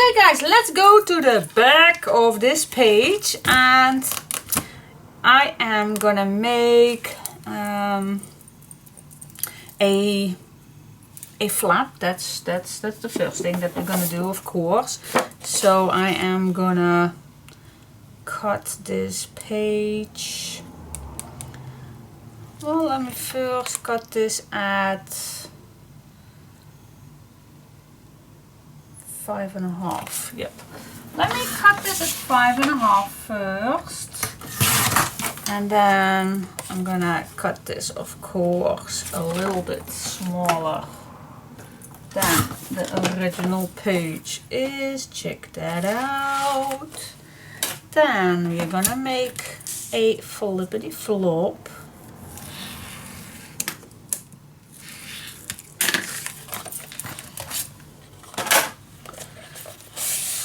Okay guys, let's go to the back of this page, and I am gonna make a flap. That's the first thing that we're gonna do, of course. So I am gonna cut this page. Well, let me first cut this at 5.5. Yep. Let me cut this at 5.5 first. And then I'm gonna cut this, of course, a little bit smaller than the original page is. Check that out. Then we're gonna make a flippity flop.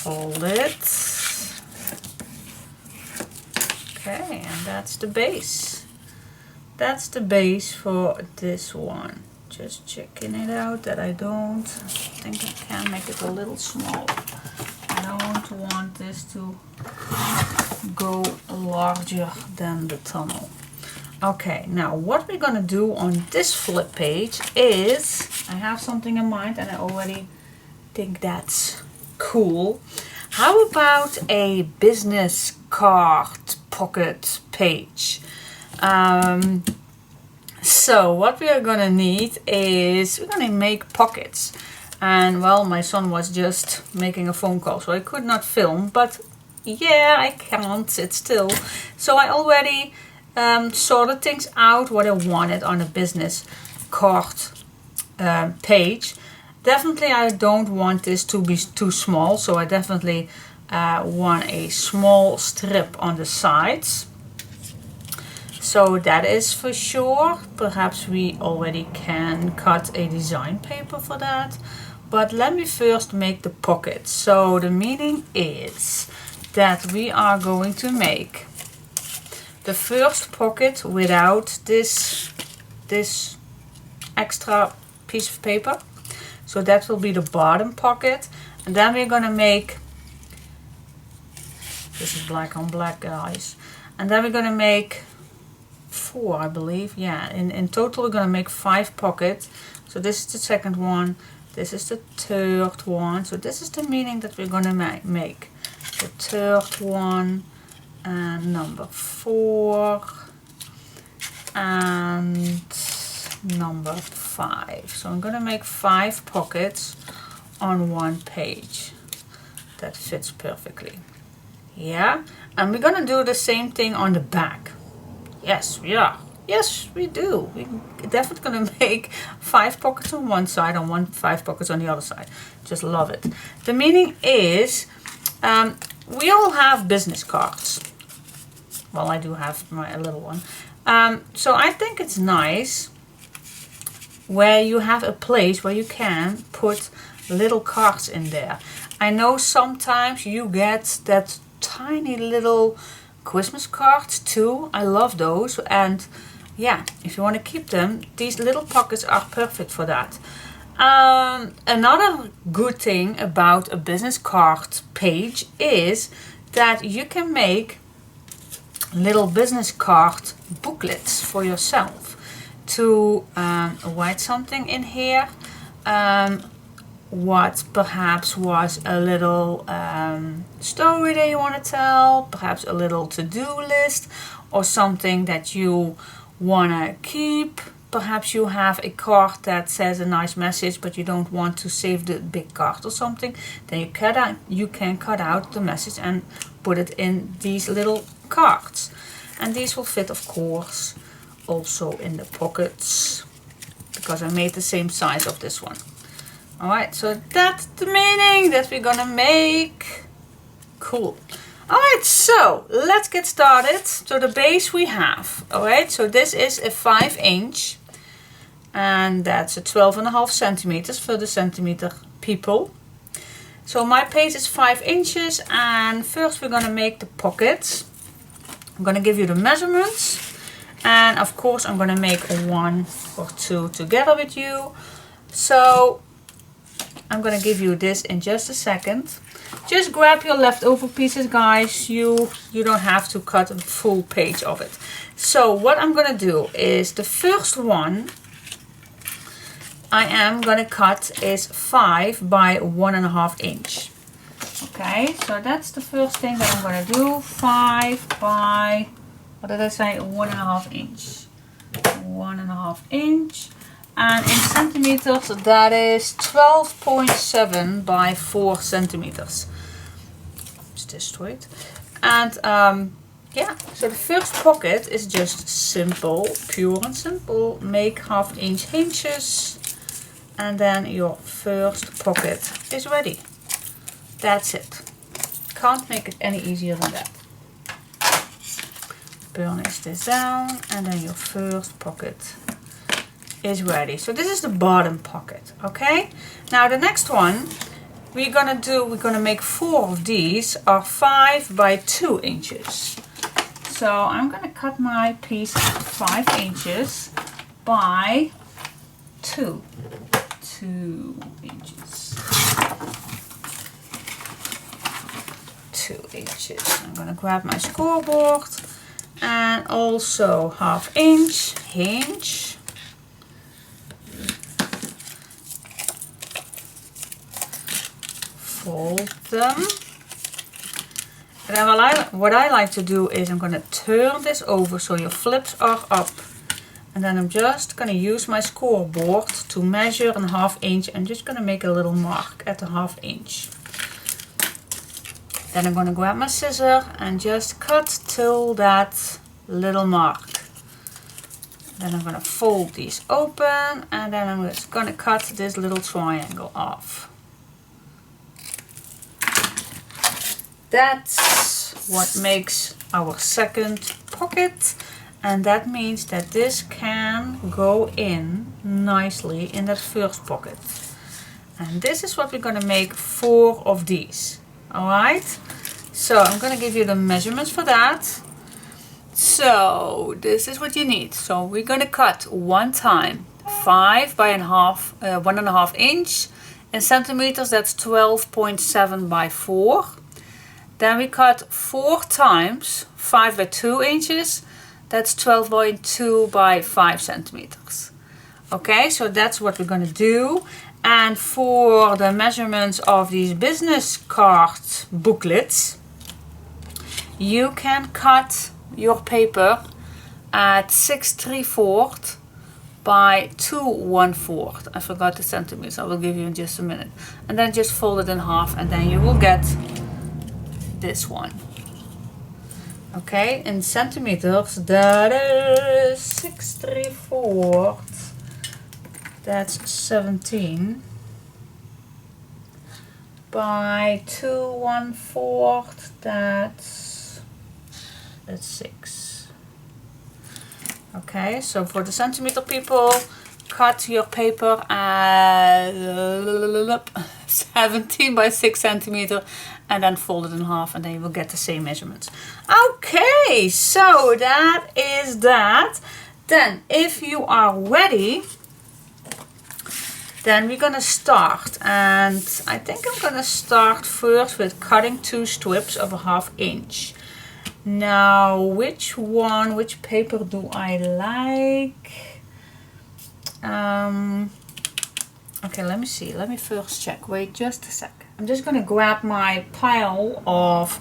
Fold it. Okay, and that's the base. That's the base for this one. Just checking it out that I don't think I can make it a little smaller. I don't want this to go larger than the tunnel. Okay, now what we're gonna do on this flip page is, I have something in mind and I already think that's cool. How about a business card pocket page? So what we are gonna need is, we're gonna make pockets. And well, my son was just making a phone call, so I could not film, but yeah, I can't sit still. So I already sorted things out what I wanted on a business card page. Definitely I don't want this to be too small, so I definitely want a small strip on the sides. So that is for sure. Perhaps we already can cut a design paper for that. But let me first make the pocket. So the meaning is that we are going to make the first pocket without this extra piece of paper. So that will be the bottom pocket. And then we're gonna make, this is black on black, guys. And then we're gonna make 4, I believe. Yeah, in total we're gonna make 5 pockets. So this is the second one, this is the third one. So this is the meaning that we're gonna make. The third one, and number 4, and number 5. So I'm gonna make 5 pockets on one page. That fits perfectly. Yeah, and we're gonna do the same thing on the back. Yes, we are. Yes, we do. We're definitely gonna make 5 pockets on one side and 5 pockets on the other side. Just love it. The meaning is, we all have business cards. Well, I do have a little one. So I think it's nice where you have a place where you can put little cards in there. I know sometimes you get that tiny little Christmas cards too. I love those, and yeah, if you want to keep them, these little pockets are perfect for that. Another good thing about a business card page is that you can make little business card booklets for yourself to write something in here, what perhaps was a little story that you want to tell, perhaps a little to-do list, or something that you want to keep. Perhaps you have a card that says a nice message, but you don't want to save the big card or something. Then you can cut out the message and put it in these little cards. And these will fit, of course, also in the pockets, because I made the same size of this one. Alright, so that's the meaning that we're gonna make. Cool. Alright, so let's get started. So the base we have. Alright, so this is a 5-inch, and that's a 12.5 centimeters for the centimeter people. So my page is 5 inches, and first we're gonna make the pockets. I'm gonna give you the measurements, and of course I'm gonna make 1 or 2 together with you. So I'm gonna give you this in just a second. just grab your leftover pieces, guys. You don't have to cut a full page of it. So what I'm gonna do is the first one I am gonna cut is 5 by 1.5 inch. Okay, so that's the first thing that I'm gonna do. 5 by, what did I say? 1.5 inch. 1.5 inch. And in centimeters, that is 12.7 by 4 centimeters. Is this straight? And yeah, so the first pocket is just simple, pure and simple. Make 1/2 inch hinges, and then your first pocket is ready. That's it. Can't make it any easier than that. Burnish this down, and then your first pocket is ready. So this is the bottom pocket. Okay, now the next one we're gonna make 4 of these, are 5 by 2 inches. So I'm gonna cut my piece at 5 inches by 2 inches. 2 inches. I'm gonna grab my scoreboard and also 1/2 inch hinge. Fold them. And then what I like to do is I'm going to turn this over so your flips are up. And then I'm just going to use my scoreboard to measure a 1/2 inch. I'm just going to make a little mark at the 1/2 inch. Then I'm going to grab my scissors and just cut till that little mark. Then I'm going to fold these open, and then I'm just going to cut this little triangle off. That's what makes our second pocket, and that means that this can go in nicely in that first pocket. And this is what we're going to make 4 of these. Alright, so I'm going to give you the measurements for that. So this is what you need. So we're going to cut one time 5 by 1.5 inch. In centimeters, that's 12.7 by 4. Then we cut 4 times 5 by 2 inches. That's 12.2 by 5 centimeters. Okay, so that's what we're going to do. And for the measurements of these business card booklets, you can cut your paper at 6/3 by 2/1/4. I forgot the centimeters. I will give you in just a minute. And then just fold it in half, and then you will get this one. Okay, in centimeters, that is 6/3. That's 17 by 2/1/4. That's 6. Okay, so for the centimeter people, cut your paper at 17 by 6 centimeter, and then fold it in half, and then you will get the same measurements. Okay, so that is that. Then if you are ready, then we're gonna start, and I think I'm gonna start first with cutting 2 strips of 1/2 inch. Now, which paper do I like? Okay, let me see. Let me first check. Wait just a sec. I'm just gonna grab my pile of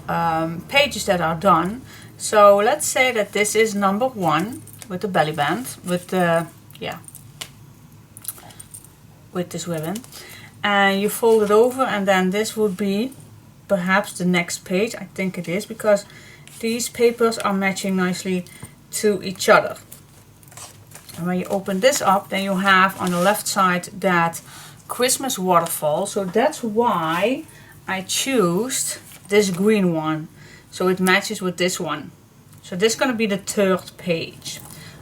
pages that are done. So let's say that this is number 1 with the belly band, with the, yeah, with this ribbon, and you fold it over, and then this would be perhaps the next page. I think it is, because these papers are matching nicely to each other. And when you open this up, then you have on the left side that Christmas waterfall. So that's why I choose this green one, so it matches with this one. So this is going to be the 3rd page.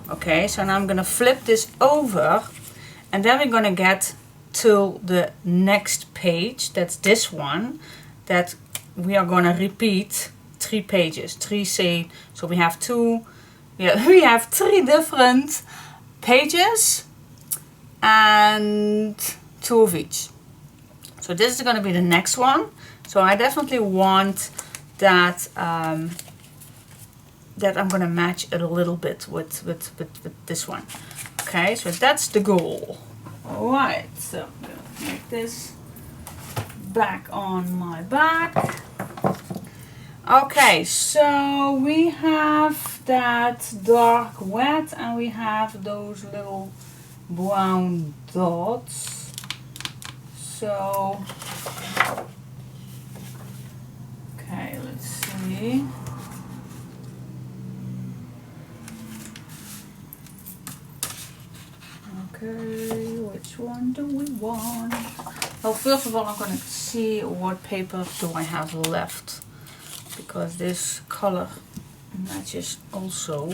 Okay, so now I'm going to flip this over, and then we're going to get to the next page. That's this one, that we are going to repeat 3 pages. 3 say, so we have 2, yeah, we have 3 different pages and 2 of each. So this is going to be the next one. So I definitely want that that I'm gonna match it a little bit with this one. Okay, so that's the goal. Alright, so I'm gonna make this back on my back. Okay, so we have that dark wet and we have those little brown dots. So, okay, let's see. Okay, which one do we want? Well, first of all, I'm going to see what paper do I have left, because this color matches also,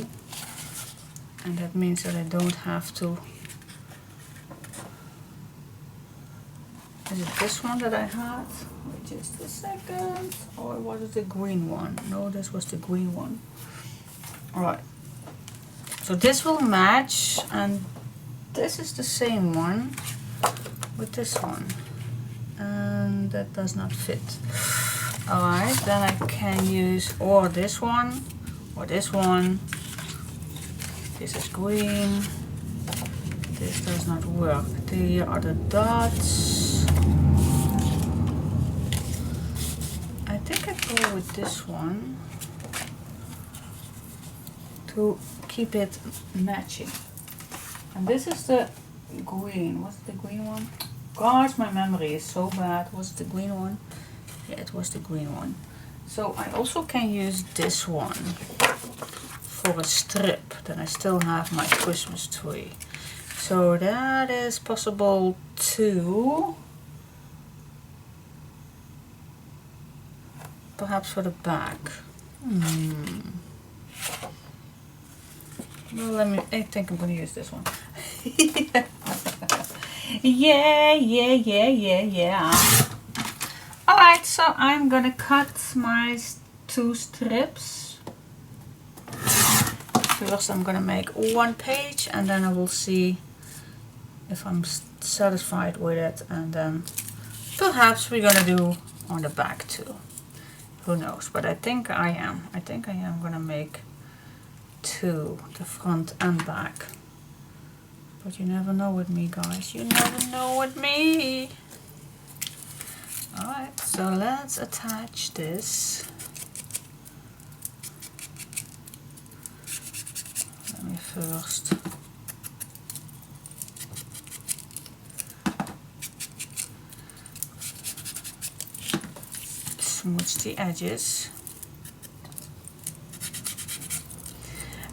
and that means that I don't have to. Is it this one that I had? Wait just a second. Or was it the green one? No, this was the green one. Alright. So this will match, and this is the same one with this one. And that does not fit. Alright, then I can use or this one or this one. This is green. This does not work. Here are the dots. I think I go with this one to keep it matching. And this is the green. What's the green one? Gosh, my memory is so bad. Was it the green one? Yeah, it was the green one. So I also can use this one for a strip. Then I still have my Christmas tree. So that is possible too. Perhaps for the back. Well, I think I'm going to use this one. Yeah. Alright, so I'm gonna cut my 2 strips. First I'm gonna make 1 page and then I will see if I'm satisfied with it, and then perhaps we're gonna do on the back too. Who knows, but I think I am. I think I am gonna make 2, the front and back. But you never know with me, guys. You never know with me. Alright, so let's attach this. Let me first smooth the edges.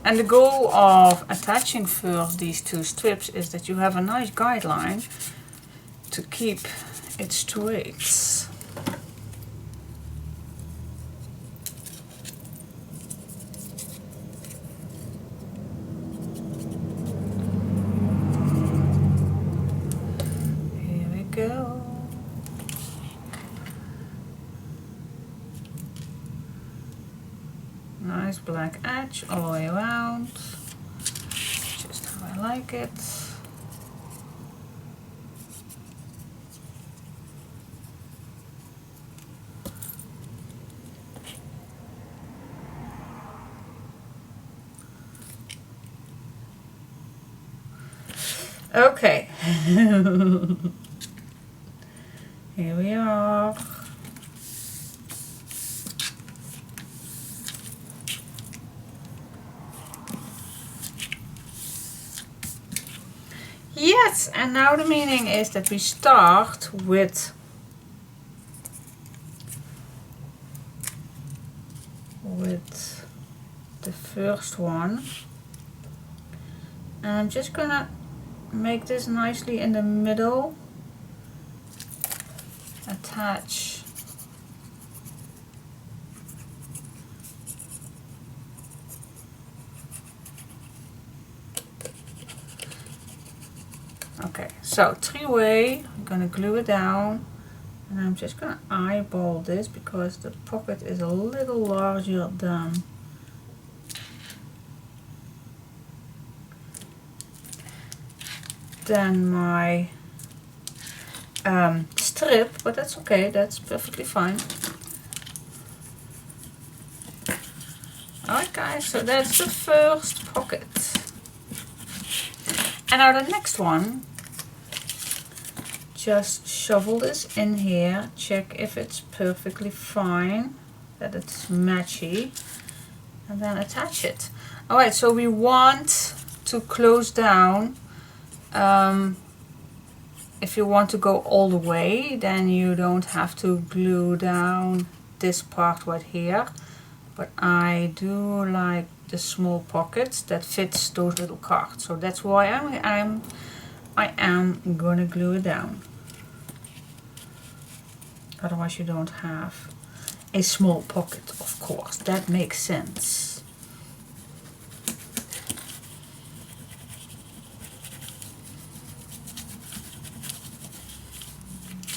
And the goal of attaching first these 2 strips is that you have a nice guideline to keep it straight. Here we go. Nice black edge all the way around, just how I like it. Okay, here we are. Yes, and now the meaning is that we start with the first one, and I'm just gonna make this nicely in the middle, attach okay, so 3-way, I'm gonna glue it down, and I'm just gonna eyeball this because the pocket is a little larger than my strip, but that's okay, that's perfectly fine. Alright guys, so that's the first pocket. And now the next one, just shovel this in here, check if it's perfectly fine, that it's matchy, and then attach it. Alright, so we want to close down. If you want to go all the way, then you don't have to glue down this part right here. But I do like the small pockets that fits those little cards. So that's why I am gonna glue it down. Otherwise you don't have a small pocket, of course. That makes sense.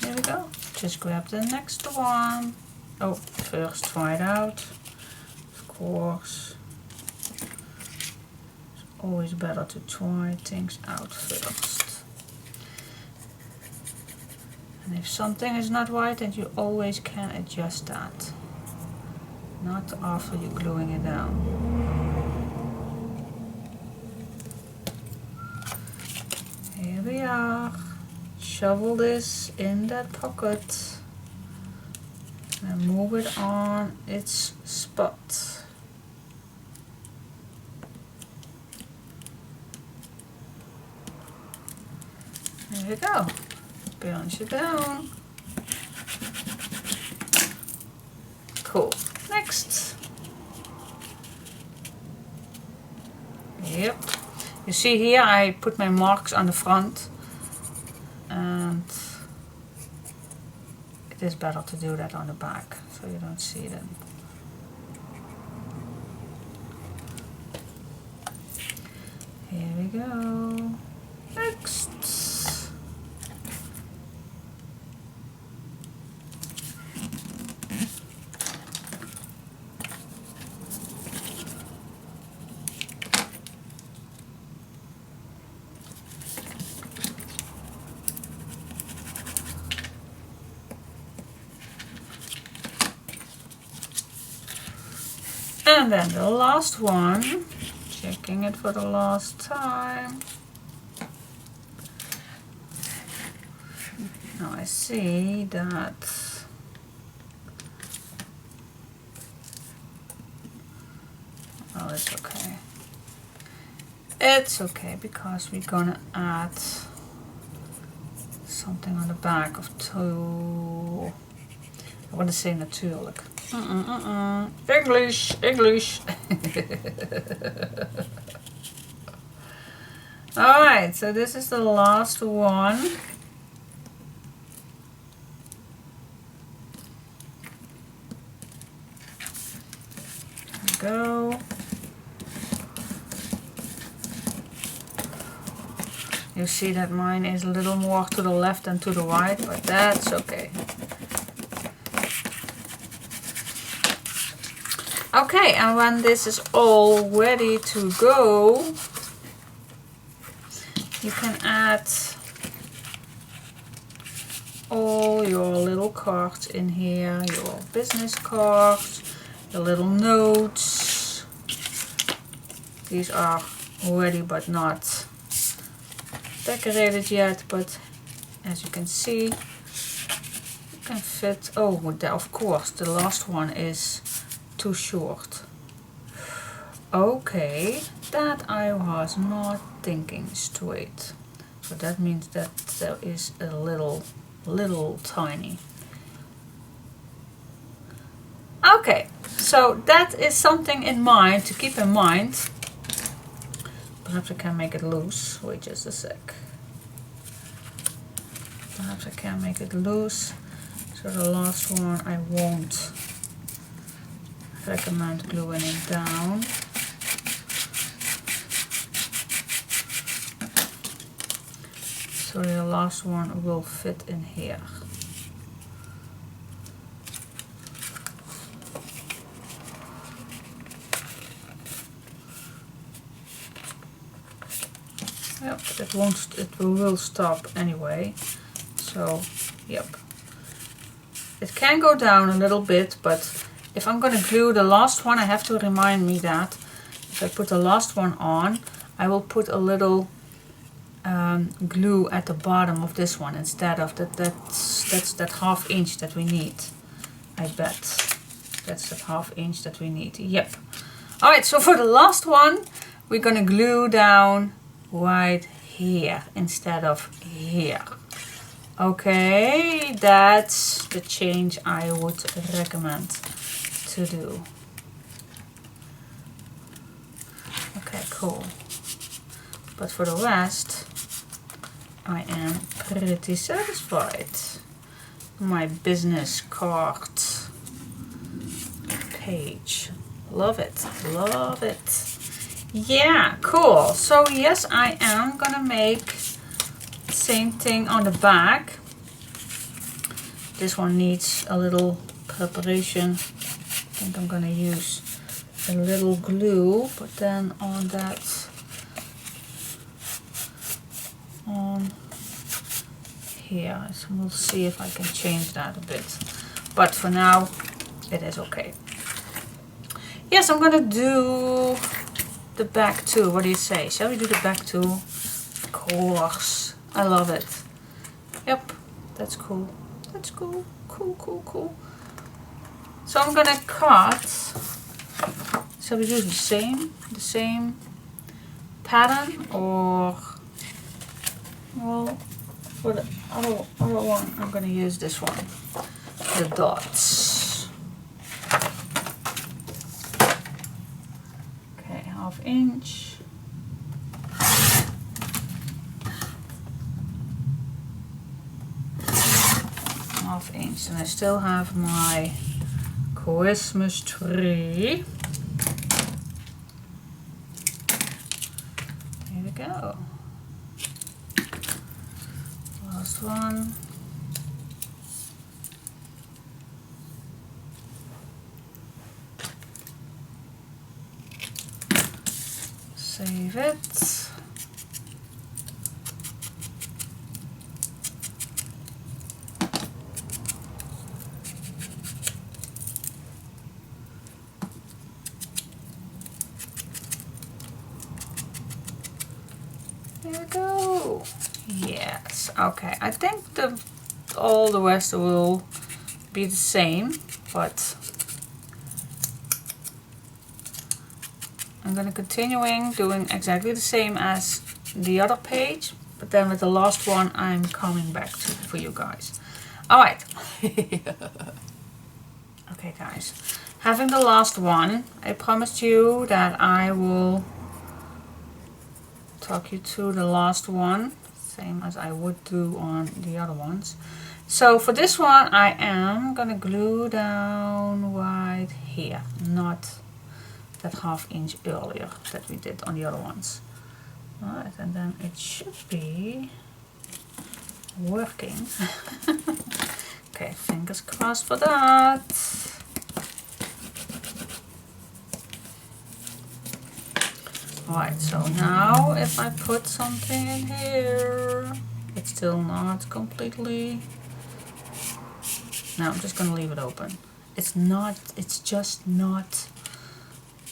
There we go. Just grab the next one. Oh, first try it out. Of course. It's always better to try things out first. And if something is not right, then you always can adjust that. Not after you're gluing it down. Here we are. Shovel this in that pocket and move it on its spot. There we go. Punch it down. Cool. Next. Yep. You see here I put my marks on the front. And it is better to do that on the back so you don't see them. Here we go. Next. And then the last one, checking it for the last time. Now I see that oh, it's okay. It's okay because we're gonna add something on the back of two. I want to say natuurlijk. English, English. Alright, so this is the last one. There we go. You see that mine is a little more to the left than to the right, but that's okay. Okay, and when this is all ready to go, you can add all your little cards in here, your business cards, your little notes. These are ready but not decorated yet, but as you can see, you can fit. Oh, of course, the last one is too short. Okay, that I was not thinking straight. So that means that there is a little tiny. Okay, so that is something in mind to keep in mind. Perhaps I can make it loose. Wait just a sec. Perhaps I can make it loose. So the last one I won't recommend gluing it down. So the last one will fit in here. Yep, it will stop anyway. So, yep, It can go down a little bit, but if I'm going to glue the last one, I have to remind me that if I put the last one on, I will put a little glue at the bottom of this one instead of that. That's that 1/2 inch that we need. I bet that's that 1/2 inch that we need. Yep. All right. So for the last one, we're gonna glue down right here instead of here. Okay, that's the change I would recommend to do. Okay, cool. But for the rest, I am pretty satisfied. My business card page. Love it, love it. Yeah, cool. So yes, I am gonna make the same thing on the back. This one needs a little preparation. I think I'm gonna use a little glue, but then on that, on here, so we'll see if I can change that a bit, but for now it is okay. Yes, I'm gonna do the back too. What do you say? Shall we do the back too? Of course, I love it. Yep, that's cool. That's cool. Cool, cool, cool. So I'm gonna cut. Shall we do the same pattern, or well, for the other one, I'm gonna use this one, the dots. Okay, 1/2 inch. Half inch, and I still have my Christmas tree. Here we go. Last one. Save it. There we go. Yes. Okay. I think all the rest will be the same, but I'm gonna continuing doing exactly the same as the other page, but then with the last one I'm coming back to for you guys. All right. Okay, guys. Having the last one, I promised you that I will talk you through the last one, same as I would do on the other ones. So for this one, I am gonna glue down right here, not that 1/2 inch earlier that we did on the other ones. Alright, and then it should be working. Okay, fingers crossed for that. Alright, so now if I put something in here, it's still not completely. No, I'm just gonna leave it open. It's not, it's just not,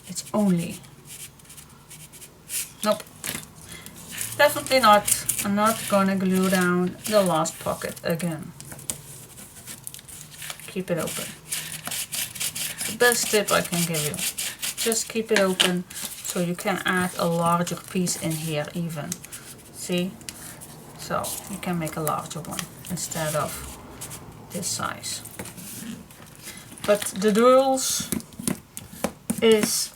it's only. Nope. Definitely not. I'm not gonna glue down the last pocket again. Keep it open. The best tip I can give you. Just keep it open so you can add a larger piece in here even. See? So you can make a larger one instead of this size. But the rules is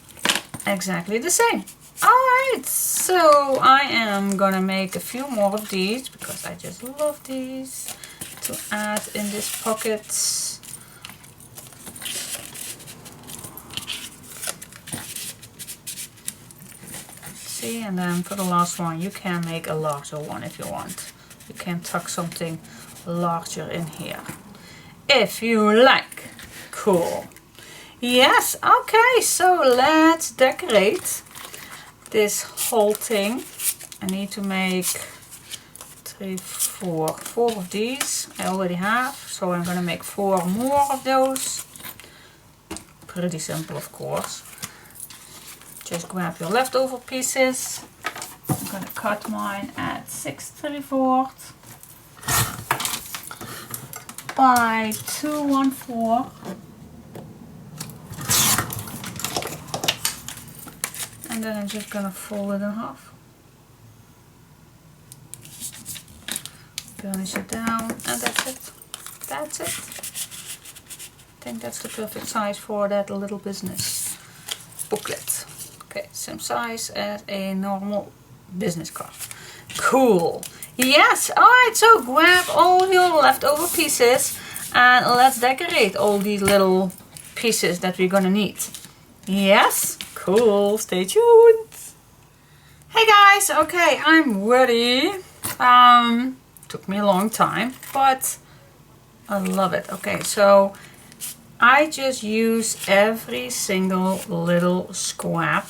exactly the same. Alright, so I am gonna make a few more of these because I just love these to add in this pocket. See, and then for the last one you can make a larger one if you want. You can tuck something larger in here if you like. Cool. Yes, okay, so let's decorate this whole thing. I need to make 3, 4. 4 of these I already have, so I'm gonna make 4 more of those. Pretty simple, of course. Just grab your leftover pieces. I'm gonna cut mine at 6 3/4 by 2 1/4. And then I'm just gonna fold it in half. Burnish it down, and that's it. That's it. I think that's the perfect size for that little business booklet. Okay, same size as a normal business card. Cool. Yes, alright, so grab all your leftover pieces and let's decorate all these little pieces that we're gonna need. Yes? Cool, stay tuned. Hey guys, okay, I'm ready. Took me a long time, but I love it. Okay, so I just use every single little scrap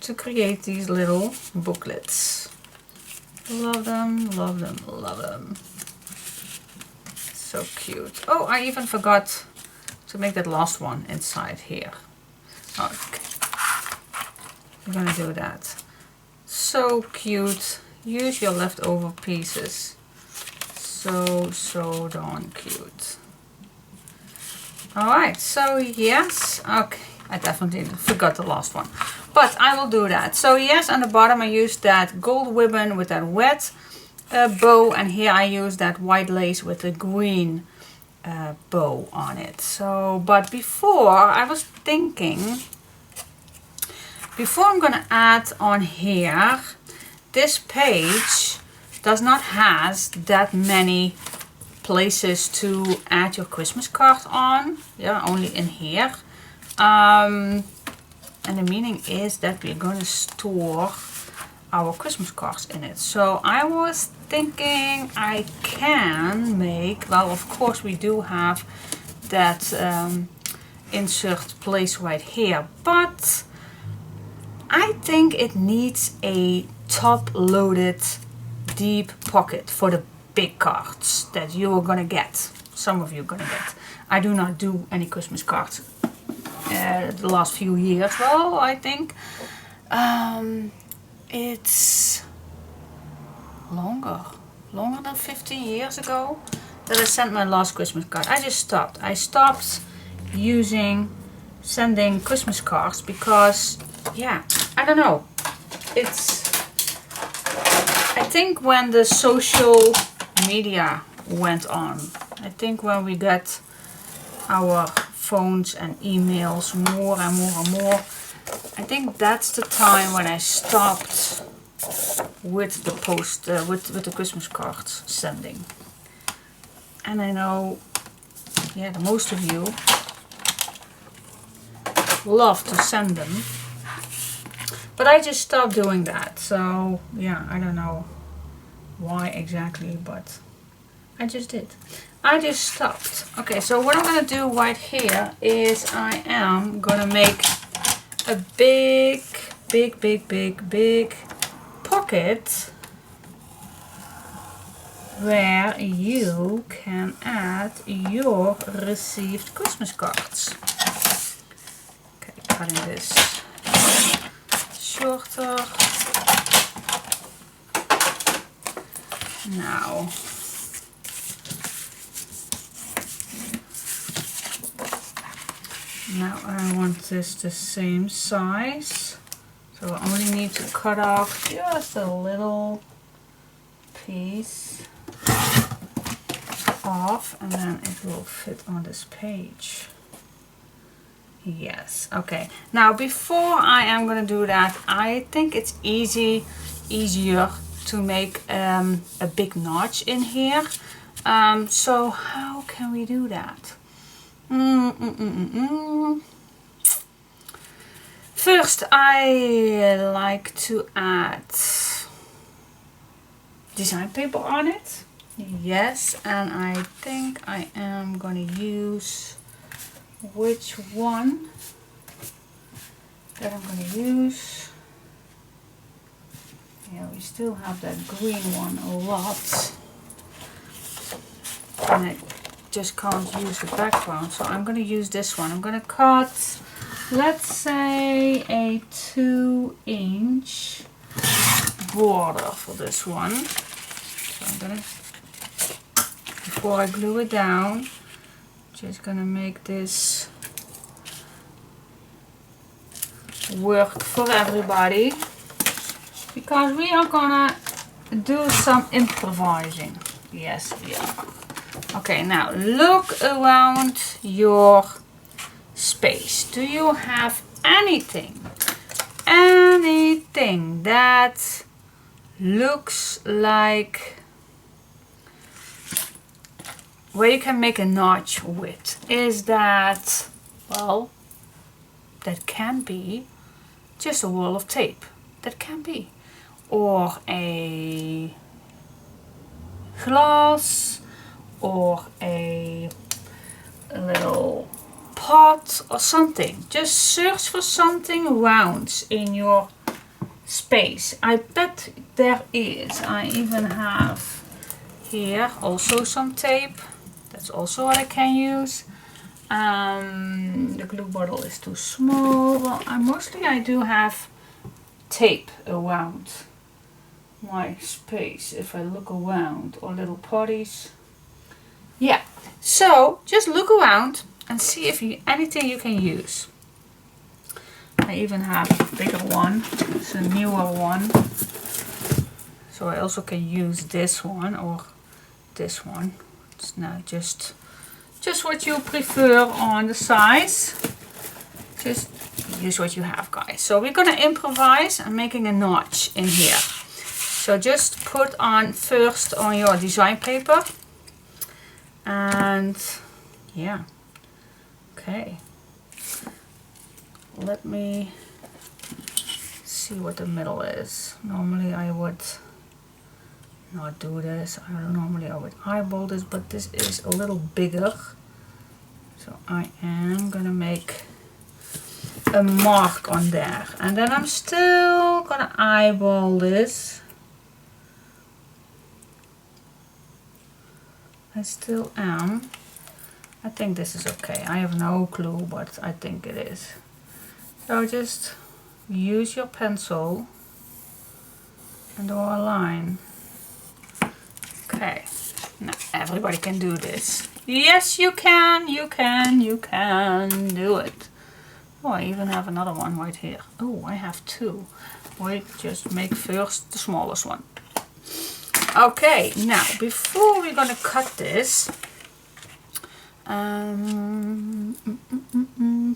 to create these little booklets. Love them, love them, love them. So cute. Oh, I even forgot to make that last one inside here. Okay. I'm gonna do that. So cute. Use your leftover pieces. So darn cute. Alright, so yes, okay, I definitely forgot the last one, but I will do that. So yes, on the bottom I used that gold ribbon with that red bow, and here I use that white lace with the green bow on it. So, but before I was thinking, before I'm gonna add on here, this page does not has that many places to add your Christmas card on. Yeah, only in here. And the meaning is that we're gonna store our Christmas cards in it. So I was thinking I can make, well, of course we do have that insert place right here, but I think it needs a top-loaded deep pocket for the big cards that you are gonna get. Some of you are gonna get. I do not do any Christmas cards the last few years. Well, I think it's longer than 15 years ago that I sent my last Christmas card. I just stopped. I stopped sending Christmas cards because, yeah, I don't know. I think when the social media went on, I think when we got our phones and emails more and more and more, I think that's the time when I stopped with the post, with the Christmas cards sending. And I know, yeah, the most of you love to send them, but I just stopped doing that. So yeah, I don't know why exactly, but I just did. I just stopped. Okay, so what I'm gonna do right here is I am gonna make a big pocket where you can add your received Christmas cards. Okay, cutting this shorter. Now, I want this the same size, so I only need to cut off just a little piece off, and then it will fit on this page. Yes, okay. Now before I am going to do that, I think it's easier to make a big notch in here. So how can we do that? First, I like to add design paper on it. Yes, and I think I am going to use, which one that I'm going to use? Yeah, we still have that green one a lot. And I just can't use the background, so I'm going to use this one. I'm going to cut, let's say, a 2-inch border for this one. So I'm going to, before I glue it down, just going to make this work for everybody, because we are gonna do some improvising. Yes, we are. Okay, now look around your space. Do you have anything that looks like where you can make a notch with? Is that, well, that can be just a roll of tape. That can be. Or a glass, or a little pot or something. Just search for something round in your space. I bet there is. I even have here also some tape. That's also what I can use. The glue bottle is too small. Well, mostly I do have tape around my space if I look around, or little potties. Yeah, so just look around and see if anything you can use. I even have a bigger one. It's a newer one. So I also can use this one or this one. It's now just what you prefer on the size. Just use what you have, guys. So we're gonna improvise. I'm making a notch in here. So just put on first on your design paper. And yeah, okay. Let me see what the middle is. Normally I would not do this. Normally I would eyeball this, but this is a little bigger. So I am gonna make a mark on there, and then I'm still gonna eyeball this. I still am. I think this is okay. I have no clue, but I think it is. So just use your pencil and draw a line. Okay, now everybody can do this. Yes, you can, you can do it. Oh, I even have another one right here. Oh, I have two. Wait, just make first the smallest one. Okay, now before we're gonna cut this,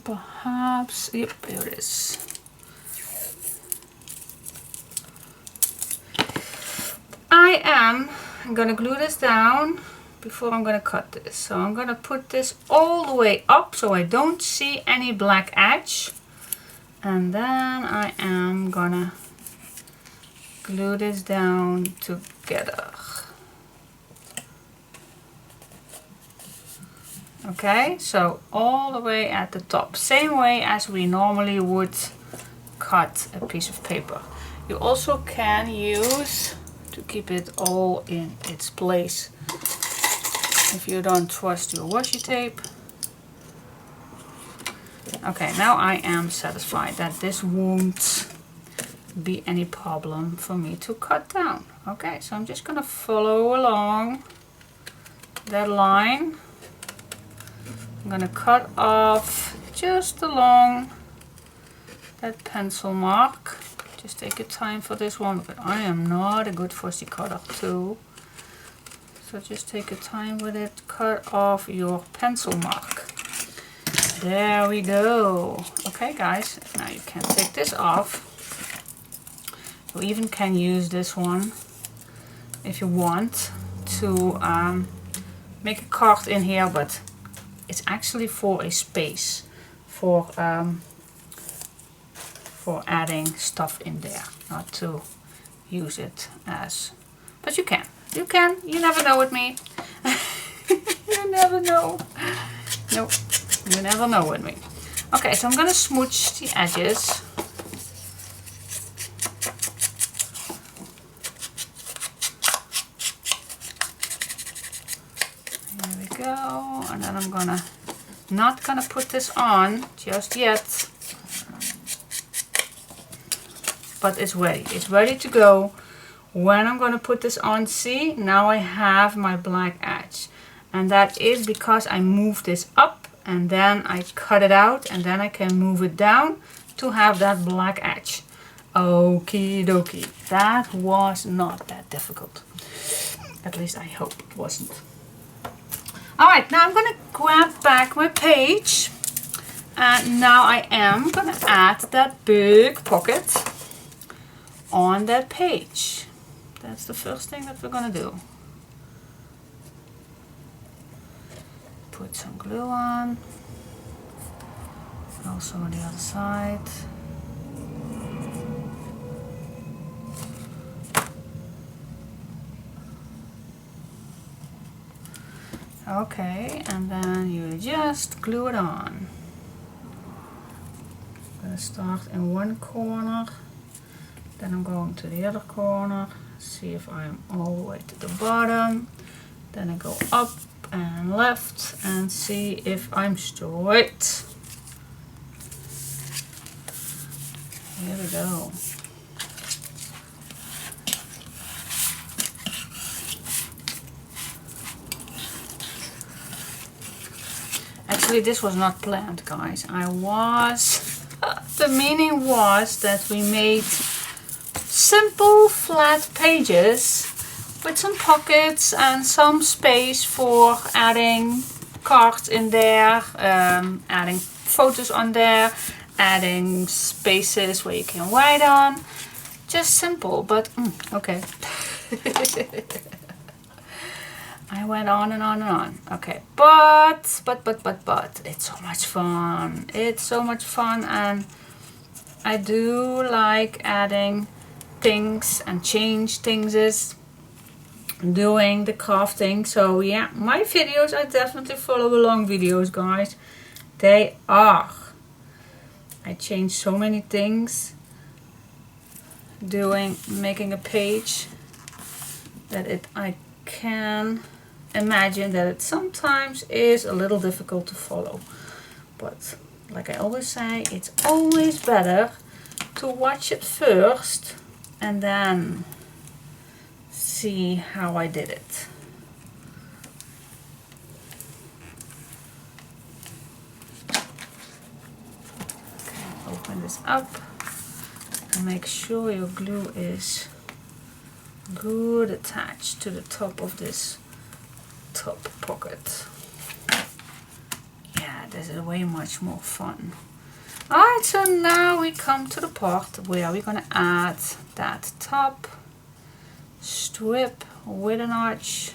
perhaps, yep, here it is. I'm gonna glue this down before I'm gonna cut this. So I'm gonna put this all the way up so I don't see any black edge. And then I am gonna glue this down together. Okay, so all the way at the top, same way as we normally would cut a piece of paper. You also can use, to keep it all in its place, if you don't trust your washi tape. Okay, now I am satisfied that this won't be any problem for me to cut down. Okay, so I'm just gonna follow along that line. I'm gonna cut off just along that pencil mark. Just take your time for this one, but I am not a good fussy cutter too. So just take your time with it. Cut off your pencil mark. There we go. Okay guys, now you can take this off. You even can use this one if you want to make a card in here, but it's actually for a space, for adding stuff in there, not to use it as, but you can, you never know with me. You never know. Nope, you never know with me. Okay, so I'm gonna smooch the edges and then I'm not gonna put this on just yet, but it's ready to go. When I'm gonna put this on, see, now I have my black edge, and that is because I moved this up and then I cut it out, and then I can move it down to have that black edge. Okie dokie, that was not that difficult. At least I hope it wasn't. Alright, now I'm gonna grab back my page, and now I am gonna add that big pocket on that page. That's the first thing that we're gonna do. Put some glue on, also on the other side. Okay, and then you just glue it on. I'm going to start in one corner, then I'm going to the other corner, see if I'm all the way to the bottom, then I go up and left and see if I'm straight. Here we go. Actually, this was not planned, guys. The meaning was that we made simple flat pages with some pockets and some space for adding cards in there, adding photos on there, adding spaces where you can write on. Just simple, but okay. I went on and on and on. Okay, but it's so much fun. It's so much fun, and I do like adding things and change things, doing the crafting. So yeah, my videos are definitely follow along videos, guys. They are. I change so many things making a page that I can imagine that it sometimes is a little difficult to follow, but like I always say, it's always better to watch it first and then see how I did it. Okay, open this up and make sure your glue is good attached to the top of this top pocket. Yeah, this is way much more fun. Alright, so now we come to the part where we're gonna add that top strip with an arch.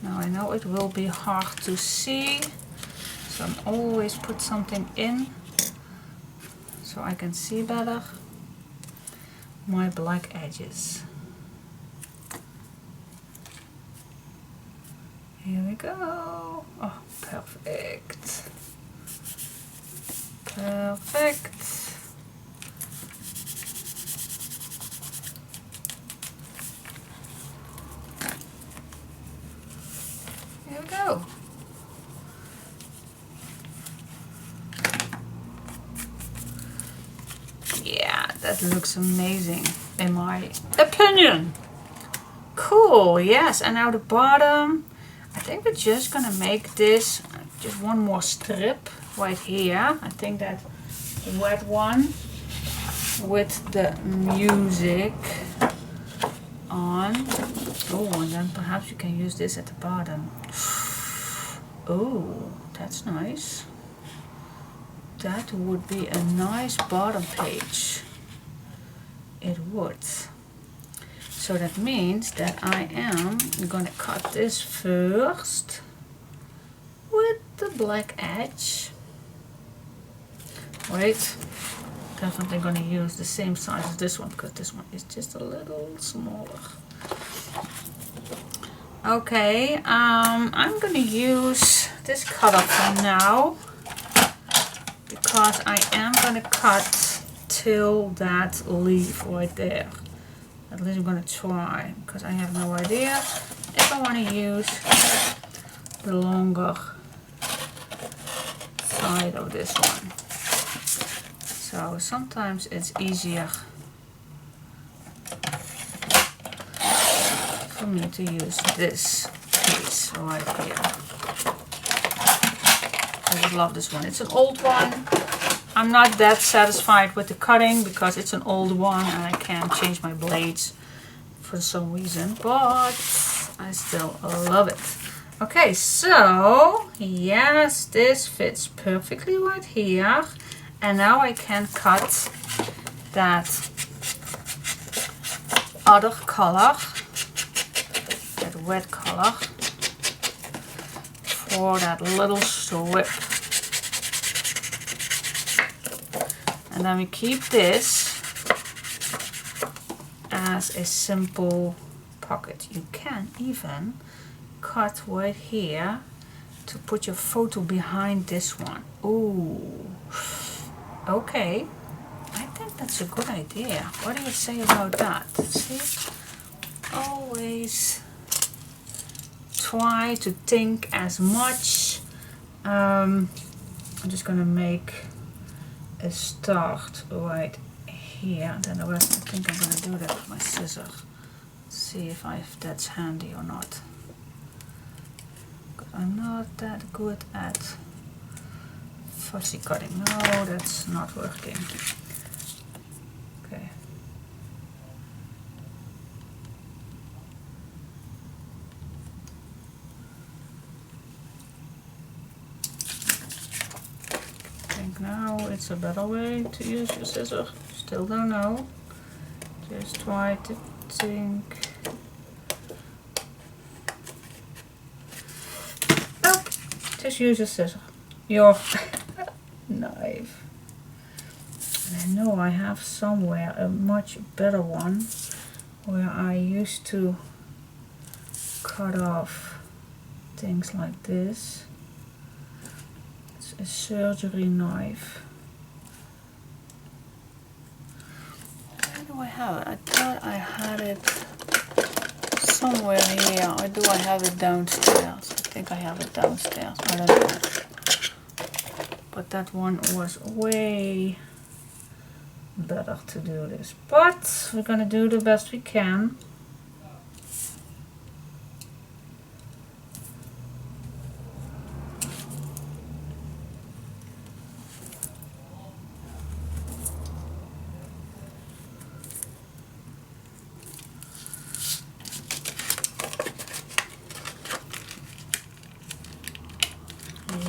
Now I know it will be hard to see, so I'm always put something in so I can see better my black edges. Here we go. Oh, perfect. Perfect. Here we go. Yeah, that looks amazing in my opinion. Cool, yes, and now the bottom. I think we're just gonna make this just one more strip right here. I think that wet one with the music on. Oh, and then perhaps you can use this at the bottom. Oh, that's nice. That would be a nice bottom page. It would. So that means that I am gonna cut this first with the black edge. Wait, definitely gonna use the same size as this one because this one is just a little smaller. Okay, I'm gonna use this cutter for now because I am gonna cut till that leaf right there. At least I'm gonna try, because I have no idea if I want to use the longer side of this one. So sometimes it's easier for me to use this piece right here. I would love this one. It's an old one. I'm not that satisfied with the cutting because it's an old one and I can't change my blades for some reason, but I still love it. Okay, so yes, this fits perfectly right here. And now I can cut that other color, that red color, for that little strip. And then we keep this as a simple pocket. You can even cut right here to put your photo behind this one. Ooh. Okay, I think that's a good idea. What do you say about that? See, always try to think as much. I'm just gonna make a start right here, then the rest I think I'm gonna do that with my scissors. See if that's handy or not. Because I'm not that good at fussy cutting. No, that's not working. Okay. I think now it's a better way to use your scissors. Still don't know. Just try to think. Nope. Just use your scissors. Your knife. And I know I have somewhere a much better one where I used to cut off things like this. It's a surgery knife. Where do I have it? I thought I had it somewhere here. Or do I have it downstairs? I think I have it downstairs. I don't know. But that one was way better to do this. But we're gonna do the best we can.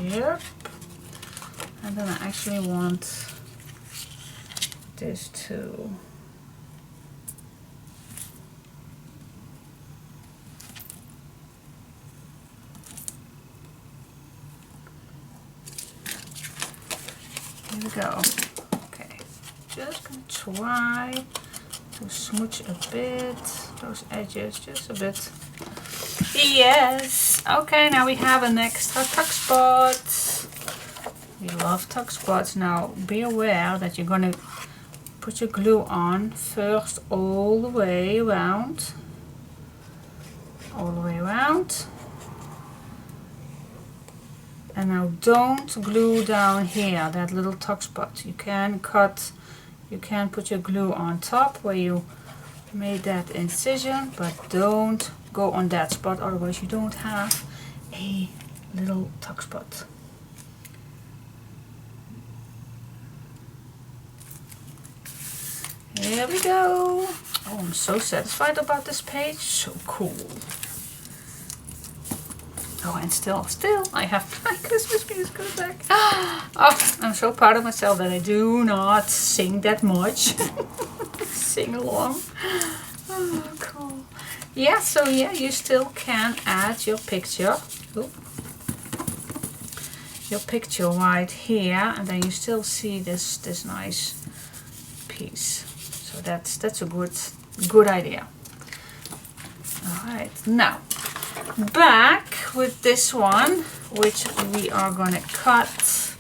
Yep. And then I actually want this too. Here we go. Okay, just gonna try to smooch a bit those edges, just a bit. Yes. Okay, now we have an extra tuck spot. We love tuck spots. Now be aware that you're gonna put your glue on first all the way around. All the way around. And now don't glue down here, that little tuck spot. You can put your glue on top where you made that incision, but don't go on that spot, otherwise you don't have a little tuck spot. Here we go. Oh, I'm so satisfied about this page. So cool. Oh, and still, I have my Christmas music in the back. Oh, I'm so proud of myself that I do not sing that much. Sing along. Oh, cool. Yeah, so yeah, you still can add your picture. Oop. Your picture right here, and then you still see this nice piece. So that's a good idea. All right, now back with this one, which we are gonna cut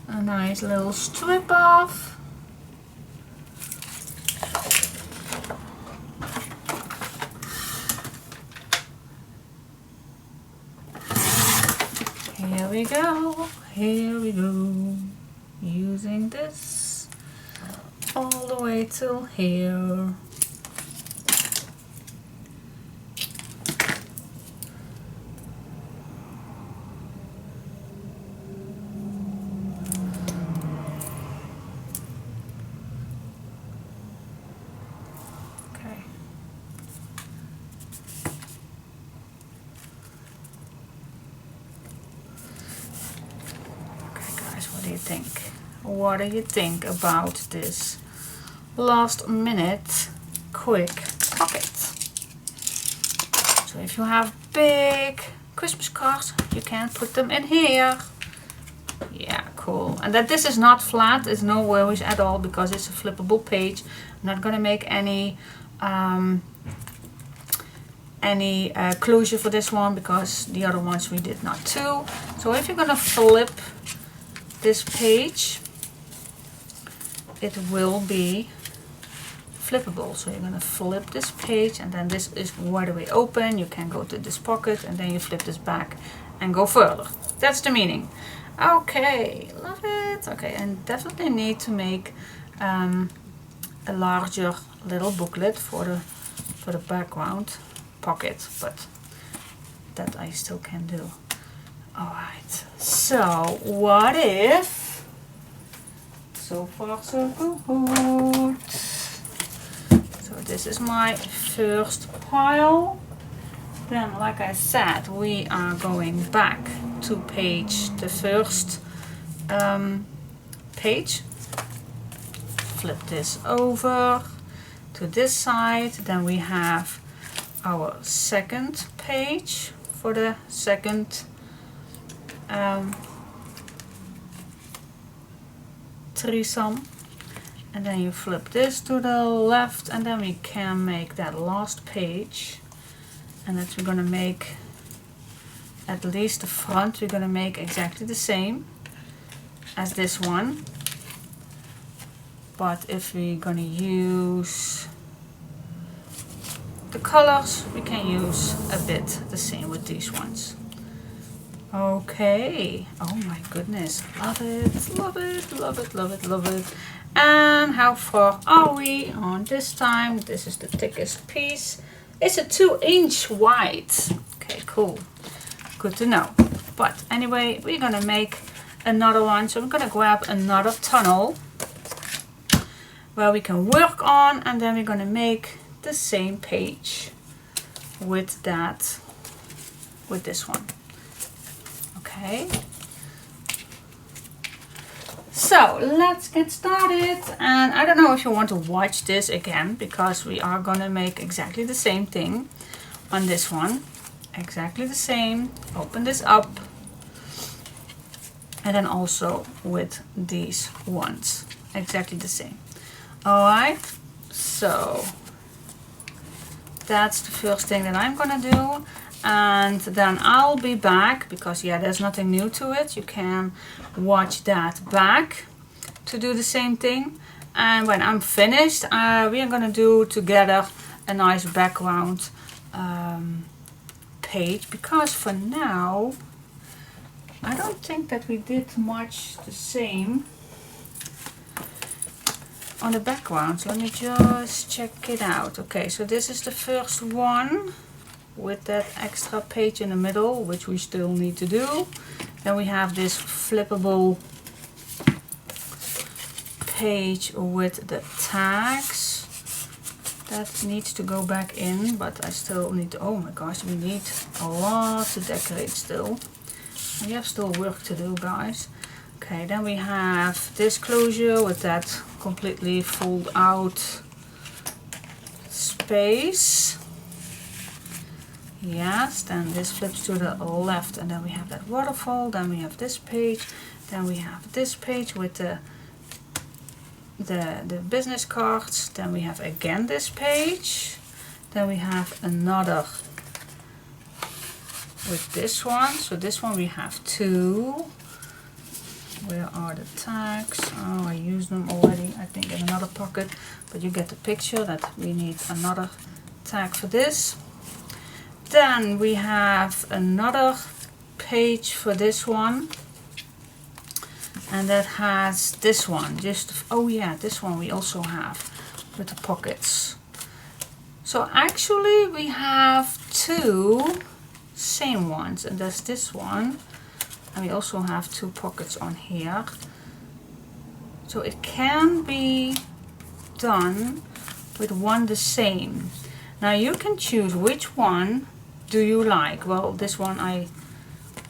a nice little strip off. we go. Here we go. Using this all the way till here. What do you think about this last minute quick pocket? So if you have big Christmas cards, you can put them in here. Yeah, cool. And that this is not flat, it's no worries at all because it's a flippable page. I'm not gonna make any closure for this one because the other ones we did not too. So if you're gonna flip this page, it will be flippable. So you're gonna flip this page and then this is wide away open. You can go to this pocket and then you flip this back and go further. That's the meaning. Okay, love it. Okay, and definitely need to make a larger little booklet for the background pocket, but that I still can do. Alright, so what if, so far so good. So this is my first pile. Then, like I said, we are going back to the first page. Flip this over to this side. Then we have our second page for the second threesome, and then you flip this to the left and then we can make that last page, and that we're gonna make at least the front, we're gonna make exactly the same as this one, but if we're gonna use the colors, we can use a bit the same with these ones. Okay, oh my goodness, love it, love it, love it, love it, love it. And how far are we on this time? This is the thickest piece. It's a 2-inch wide. Okay, cool, good to know. But anyway, we're gonna make another one. So I'm gonna grab another tunnel where we can work on, and then we're gonna make the same page with that, with this one. Okay, so let's get started. And I don't know if you want to watch this again, because we are gonna make exactly the same thing on this one, exactly the same. Open this up, and then also with these ones exactly the same. All right, so that's the first thing that I'm gonna do. And then I'll be back, because yeah, there's nothing new to it. You can watch that back to do the same thing. And when I'm finished, we are gonna do together a nice background page, because for now I don't think that we did much the same on the background. So let me just check it out. Okay, so this is the first one with that extra page in the middle, which we still need to do. Then we have this flippable page with the tags that needs to go back in, but I still need to, oh my gosh, we need a lot to decorate still. We have still work to do, guys. Okay, then we have this closure with that completely fold out space. Yes, then this flips to the left, and then we have that waterfall. Then we have this page. Then we have this page with the business cards. Then we have again this page. Then we have another with this one. So this one we have two. Where are the tags? Oh, I used them already, I think, in another pocket. But you get the picture that we need another tag for this. Then we have another page for this one. And that has this one, oh yeah, this one we also have with the pockets. So actually we have two same ones, and there's this one, and we also have two pockets on here. So it can be done with one the same. Now you can choose which one do you like. Well, this one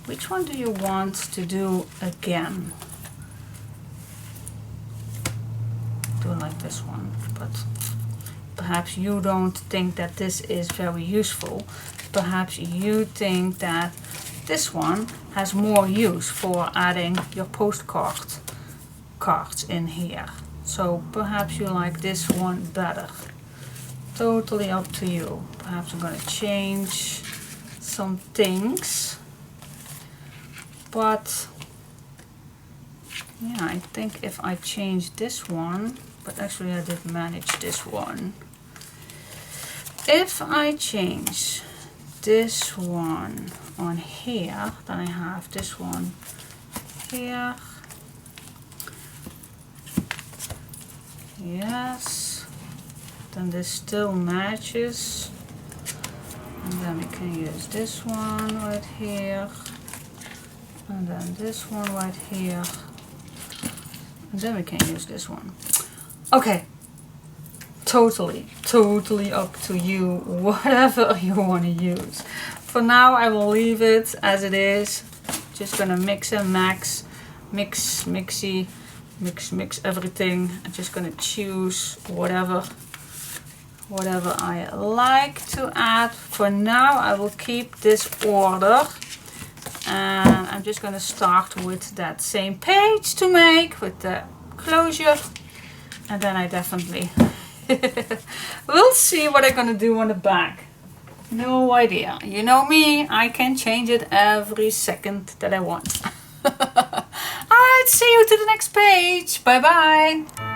which one do you want to do again? Do like this one, but perhaps you don't think that this is very useful. Perhaps you think that this one has more use for adding your cards in here. So perhaps you like this one better. Totally up to you. Perhaps I'm gonna change some things, but yeah, I think if I change this one, but actually I did manage this one. If I change this one on here, then I have this one here. Yes. Then this still matches. And then we can use this one right here. And then this one right here. And then we can use this one. Okay, totally up to you, whatever you want to use. For now I will leave it as it is. Just gonna mix and max, mix everything. I'm just gonna choose whatever I like to add. For now I will keep this order. And I'm just gonna start with that same page to make with the closure. And then I definitely will see what I'm gonna do on the back. No idea. You know me, I can change it every second that I want. Alright, see you to the next page. Bye bye.